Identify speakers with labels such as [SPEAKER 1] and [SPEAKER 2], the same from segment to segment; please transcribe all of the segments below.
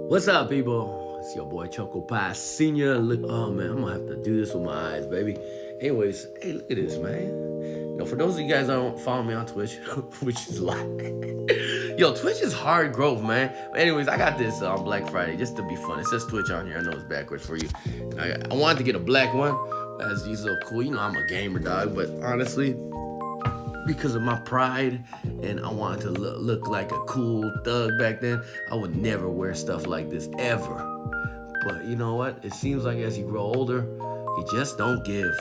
[SPEAKER 1] What's up, people? It's your boy ChocopieSenior. Oh man, I'm gonna have to do this with my eyes, baby. Anyways, hey, look at this, man. For those of you guys that don't follow me on Twitch, which is a lot. Yo, Twitch is hard growth, man. But anyways, I got this on Black Friday just to be fun. It says Twitch on here. I know it's backwards for you. And I wanted to get a black one, as these look cool. You know I'm a gamer, dog. But honestly, because of my pride and I wanted to look like a cool thug back then, I would never wear stuff like this ever. But you know what? It seems like as you grow older, you just don't give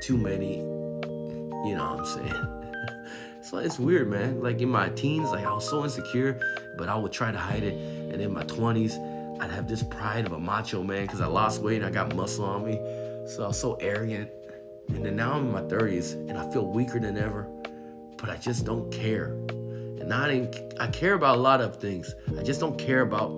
[SPEAKER 1] too many, you know what I'm saying? So it's weird, man. Like in my teens, like I was so insecure, but I would try to hide it. And in my 20s, I'd have this pride of a macho man because I lost weight and I got muscle on me. So I was so arrogant. And then now I'm in my 30s and I feel weaker than ever, but I just don't care. And I care about a lot of things. I just don't care about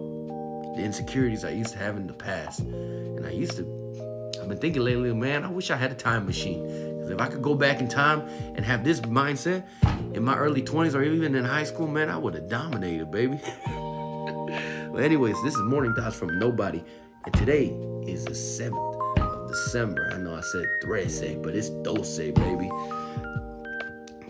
[SPEAKER 1] the insecurities I used to have in the past. And I've been thinking lately, man, I wish I had a time machine. Because if I could go back in time and have this mindset in my early 20s or even in high school, man, I would have dominated, baby. Well, anyways, this is Morning Thoughts from Nobody. And today is the 7th. December. I know I said 13, but it's 12, baby.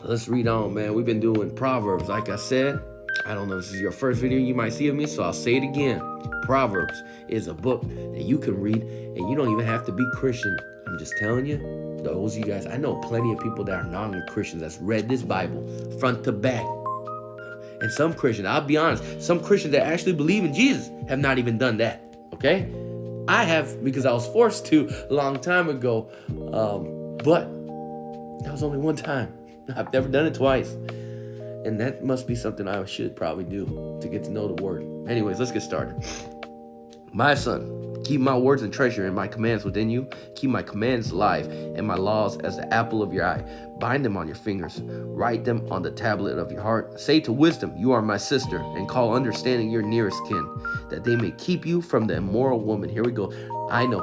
[SPEAKER 1] Let's read on, man. We've been doing Proverbs, like I said. I don't know if this is your first video you might see of me, so I'll say it again. Proverbs is a book that you can read, and you don't even have to be Christian. I'm just telling you, those of you guys, I know plenty of people that are non-Christians that's read this Bible front to back. And some Christians, I'll be honest, some Christians that actually believe in Jesus have not even done that, okay? I have, because I was forced to a long time ago, but that was only one time. I've never done it twice. And that must be something I should probably do to get to know the word. Anyways, let's get started. My son, keep my words and treasure and my commands within you. Keep my commands alive and my laws as the apple of your eye. Bind them on your fingers. Write them on the tablet of your heart. Say to wisdom, you are my sister, and call understanding your nearest kin, that they may keep you from the immoral woman. Here we go. I know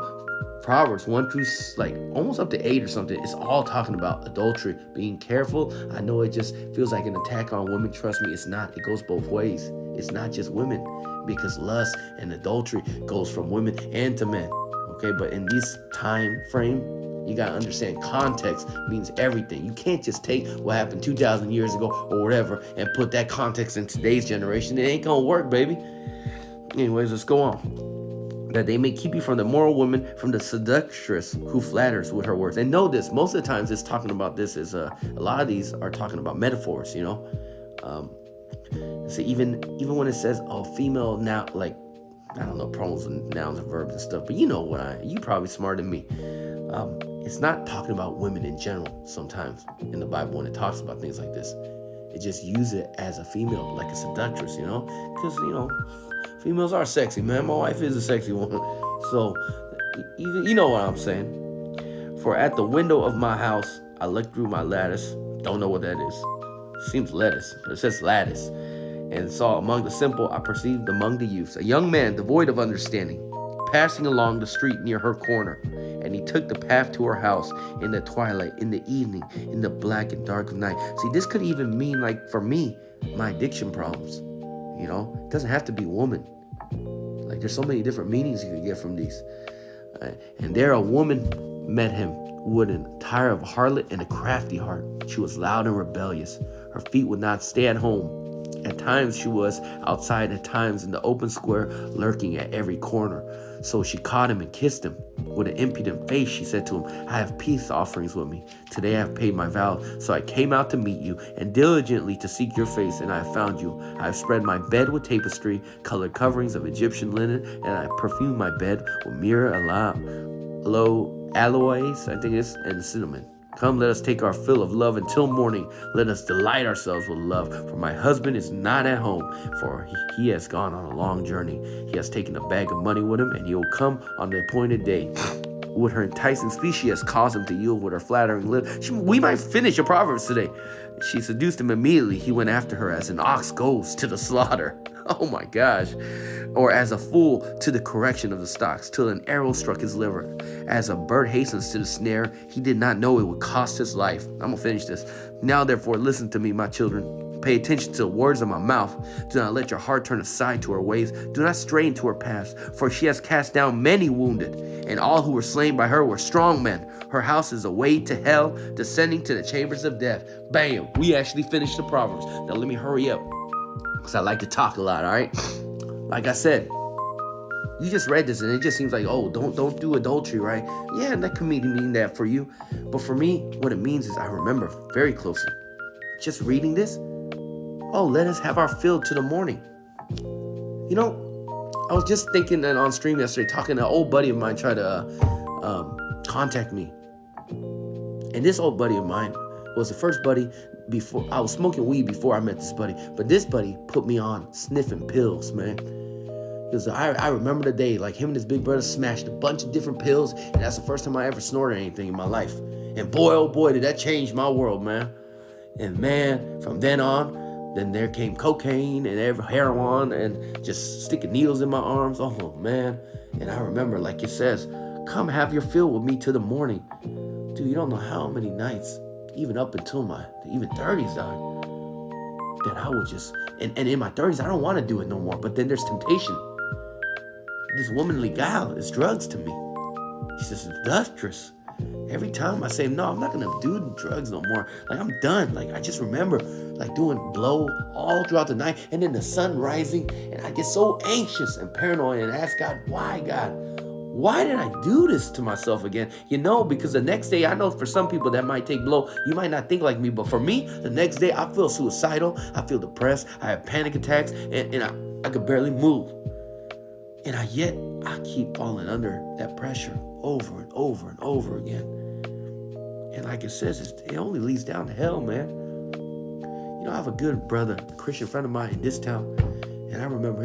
[SPEAKER 1] Proverbs 1 through like almost up to 8 or something. It's all talking about adultery, being careful. I know it just feels like an attack on women. Trust me, it's not. It goes both ways. It's not just women, because lust and adultery goes from women and to men. Okay, but in this time frame, you gotta understand context means everything. You can't just take what happened 2,000 years ago or whatever and put that context in today's generation. It ain't gonna work, baby. Anyways, let's go on. That they may keep you from the immoral woman, from the seductress who flatters with her words. And know this, most of the times it's talking about this is a lot of these are talking about metaphors, you know. So even when it says female, now, like, I don't know, pronouns and nouns and verbs and stuff, but you know you probably smarter than me. It's not talking about women in general sometimes in the Bible when it talks about things like this. It just uses it as a female, like a seductress, you know, because, you know, females are sexy, man. My wife is a sexy woman. So, you know what I'm saying. For at the window of my house, I looked through my lattice. Don't know what that is. Seems lettuce, but it says lattice. And saw among the simple, I perceived among the youths, a young man devoid of understanding, passing along the street near her corner. And he took the path to her house in the twilight, in the evening, in the black and dark of night. See, this could even mean, like, for me, my addiction problems. You know, it doesn't have to be woman. Like, there's so many different meanings you can get from these. And there a woman met him with an attire of a harlot and a crafty heart. She was loud and rebellious. Her feet would not stay at home. At times she was outside, at times in the open square, lurking at every corner. So she caught him and kissed him. With an impudent face, she said to him, I have peace offerings with me. Today I have paid my vow. So I came out to meet you and diligently to seek your face, and I have found you. I have spread my bed with tapestry, colored coverings of Egyptian linen, and I perfumed my bed with myrrh, aloes, I think it's, and cinnamon. Come, let us take our fill of love until morning. Let us delight ourselves with love. For my husband is not at home, for he has gone on a long journey. He has taken a bag of money with him, and he will come on the appointed day. With her enticing speech, she has caused him to yield with her flattering lips. We might finish a Proverbs today. She seduced him immediately. He went after her as an ox goes to the slaughter. Oh my gosh. Or as a fool to the correction of the stocks, till an arrow struck his liver. As a bird hastens to the snare, he did not know it would cost his life. I'm going to finish this. Now, therefore, listen to me, my children. Pay attention to the words of my mouth. Do not let your heart turn aside to her ways. Do not stray into her paths, for she has cast down many wounded, and all who were slain by her were strong men. Her house is a way to hell, descending to the chambers of death. Bam, we actually finished the Proverbs. Now let me hurry up, because I like to talk a lot, all right? Like I said, you just read this and it just seems like, oh, don't do adultery, right? Yeah, that could mean that for you. But for me, what it means is I remember very closely. Just reading this, oh, let us have our fill to the morning. You know, I was just thinking that on stream yesterday, talking to an old buddy of mine tried to contact me. And this old buddy of mine was the first buddy before. I was smoking weed before I met this buddy. But this buddy put me on sniffing pills, man. Because I remember the day, like him and his big brother smashed a bunch of different pills. And that's the first time I ever snorted anything in my life. And boy, oh boy, did that change my world, man. And man, from then on, then there came cocaine and heroin and just sticking needles in my arms. Oh, man. And I remember, like it says, come have your fill with me till the morning. Dude, you don't know how many nights, even up until my even 30s, that I would just, and in my 30s, I don't want to do it no more. But then there's temptation. This womanly gal is drugs to me. She's just industrious. Every time I say, no, I'm not going to do drugs no more. Like, I'm done. Like, I just remember, like, doing blow all throughout the night. And then the sun rising. And I get so anxious and paranoid and ask God, why, God? Why did I do this to myself again? You know, because the next day, I know for some people that might take blow. You might not think like me. But for me, the next day, I feel suicidal. I feel depressed. I have panic attacks. And I could barely move. And yet, I keep falling under that pressure over and over and over again. And like it says, it only leads down to hell, man. You know, I have a good brother, a Christian friend of mine in this town. And I remember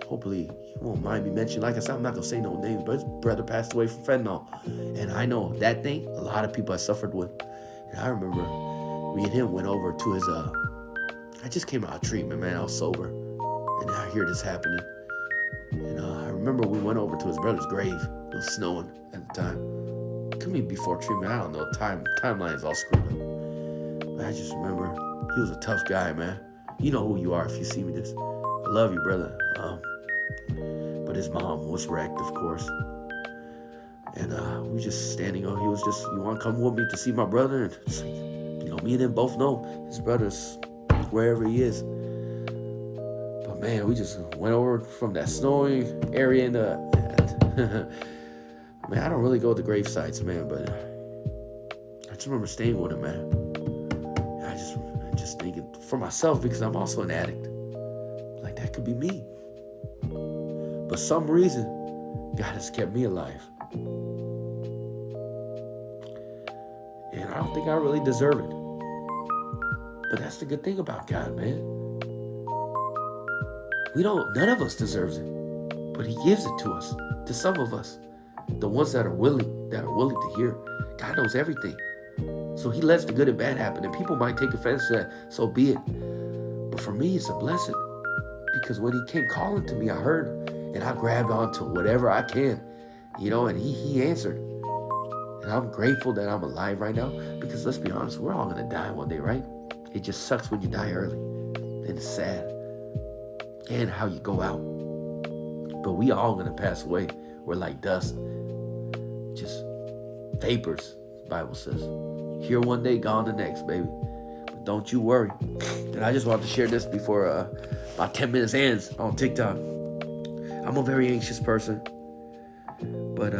[SPEAKER 1] hopefully he won't mind me mentioning, like I said, I'm not going to say no names, but his brother passed away from fentanyl. And I know that thing, a lot of people have suffered with. And I remember me and him went over to his, I just came out of treatment, man. I was sober. And I hear this happening. And I remember we went over to his brother's grave. It was snowing at the time. Could be before treatment. I don't know. Timeline is all screwed up. But I just remember he was a tough guy, man. You know who you are if you see me this. I love you, brother. But his mom was wrecked, of course. And we were just standing on. He was just, you want to come with me to see my brother? And it's like, you know, me and him both know his brother's wherever he is. Man, we just went over from that snowy area in man, I don't really go to grave sites, man, but I just remember staying with him, man. I just thinking for myself, because I'm also an addict. Like, that could be me. But some reason, God has kept me alive. And I don't think I really deserve it. But that's the good thing about God, man. None of us deserves it, but he gives it to us, to some of us, the ones that are willing to hear. God knows everything. So he lets the good and bad happen, and people might take offense to that, so be it. But for me, it's a blessing, because when he came calling to me, I heard, and I grabbed onto whatever I can, you know, and he answered. And I'm grateful that I'm alive right now, because let's be honest, we're all going to die one day, right? It just sucks when you die early, and it's sad. And how you go out. But we all gonna pass away. We're like dust. Just vapors, the Bible says. Here one day, gone the next, baby. But don't you worry. And I just want to share this before about 10 minutes ends on TikTok. I'm a very anxious person. But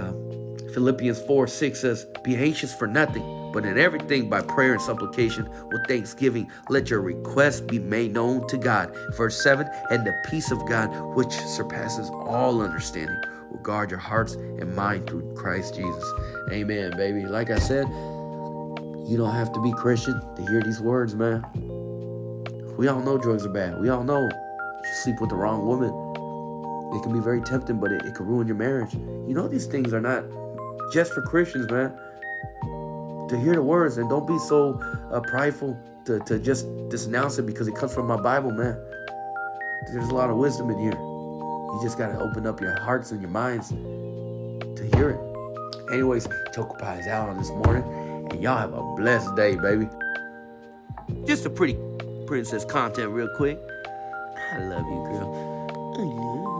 [SPEAKER 1] Philippians 4:6 says, be anxious for nothing, but in everything by prayer and supplication with thanksgiving, let your requests be made known to God. Verse 7, and the peace of God, which surpasses all understanding, will guard your hearts and mind through Christ Jesus. Amen, baby. Like I said, you don't have to be Christian to hear these words, man. We all know drugs are bad. We all know you sleep with the wrong woman. It can be very tempting, but it can ruin your marriage. You know, these things are not just for Christians, man. To hear the words, and don't be so prideful to just disnounce it because it comes from my Bible, man. There's a lot of wisdom in here. You just got to open up your hearts and your minds to hear it. Anyways, Chocopie is out on this morning, and y'all have a blessed day, baby. Just a pretty princess content real quick. I love you, girl. I love you.